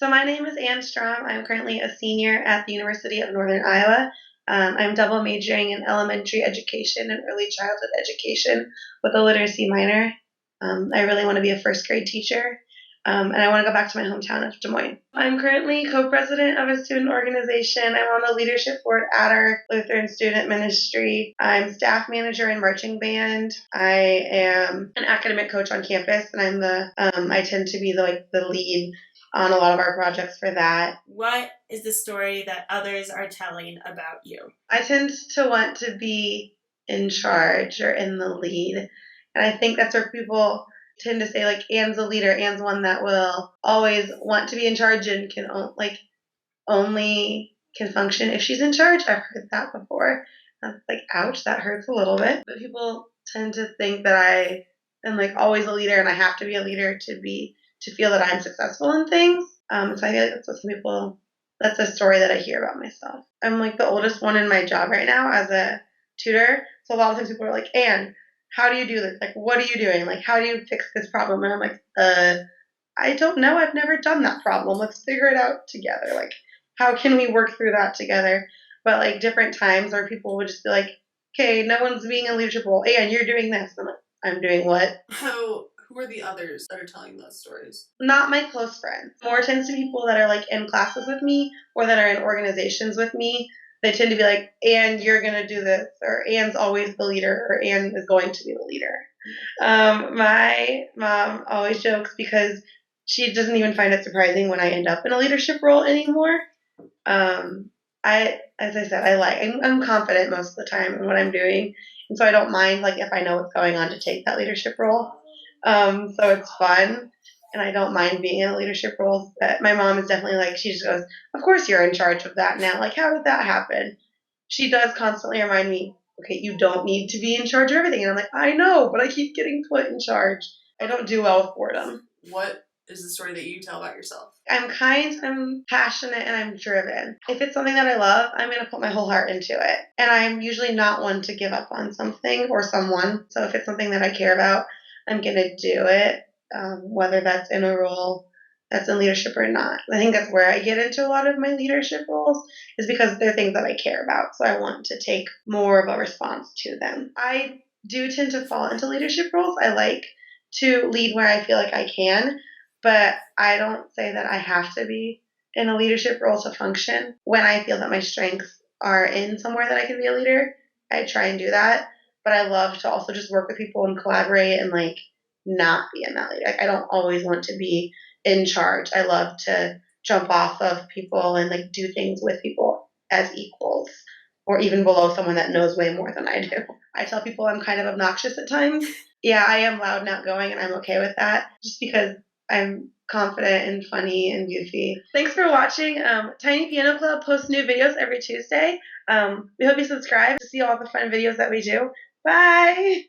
So my name is Ann Strom. I'm currently a senior at the University of Northern Iowa. I'm double majoring in elementary education and early childhood education with a literacy minor. I really want to be a first grade teacher, and I want to go back to my hometown of Des Moines. I'm currently co-president of a student organization. I'm on the leadership board at our Lutheran student ministry. I'm staff manager in marching band. I am an academic coach on campus, and I tend to be the lead on a lot of our projects for that. What is the story that others are telling about you? I tend to want to be in charge or in the lead. And I think that's where people tend to say, Anne's a leader. Anne's one that will always want to be in charge and can only can function if she's in charge. I've heard that before. That's ouch, that hurts a little bit. But people tend to think that I am always a leader and I have to be a leader to feel that I'm successful in things. So I feel like that's what some people, that's a story that I hear about myself. I'm the oldest one in my job right now as a tutor. So a lot of times people are like, Anne, how do you do this? What are you doing? How do you fix this problem? And I'm I don't know. I've never done that problem. Let's figure it out together. How can we work through that together? But different times where people would just be okay, no one's being in a leadership role. Anne, you're doing this. And I'm doing what? Who are the others that are telling those stories? Not my close friends. More tends to people that are in classes with me or that are in organizations with me. They tend to be Anne, you're going to do this, or Anne's always the leader, or Anne is going to be the leader. My mom always jokes because she doesn't even find it surprising when I end up in a leadership role anymore. As I said, I'm confident most of the time in what I'm doing, and so I don't mind if I know what's going on to take that leadership role. So it's fun, and I don't mind being in leadership roles. But my mom is definitely she just goes, of course you're in charge of that now. How did that happen? She does constantly remind me, okay, you don't need to be in charge of everything. And I'm I know, but I keep getting put in charge. I don't do well with boredom. What is the story that you tell about yourself? I'm kind, I'm passionate, and I'm driven. If it's something that I love, I'm going to put my whole heart into it. And I'm usually not one to give up on something or someone. So if it's something that I care about, I'm going to do it, whether that's in a role that's in leadership or not. I think that's where I get into a lot of my leadership roles is because they're things that I care about. So I want to take more of a response to them. I do tend to fall into leadership roles. I like to lead where I feel like I can, but I don't say that I have to be in a leadership role to function. When I feel that my strengths are in somewhere that I can be a leader, I try and do that. But I love to also just work with people and collaborate and not be in that leader. I don't always want to be in charge. I love to jump off of people and do things with people as equals or even below someone that knows way more than I do. I tell people I'm kind of obnoxious at times. Yeah, I am loud and outgoing, and I'm okay with that just because I'm confident and funny and goofy. Thanks for watching. Tiny Piano Club posts new videos every Tuesday. We hope you subscribe to see all the fun videos that we do. Bye!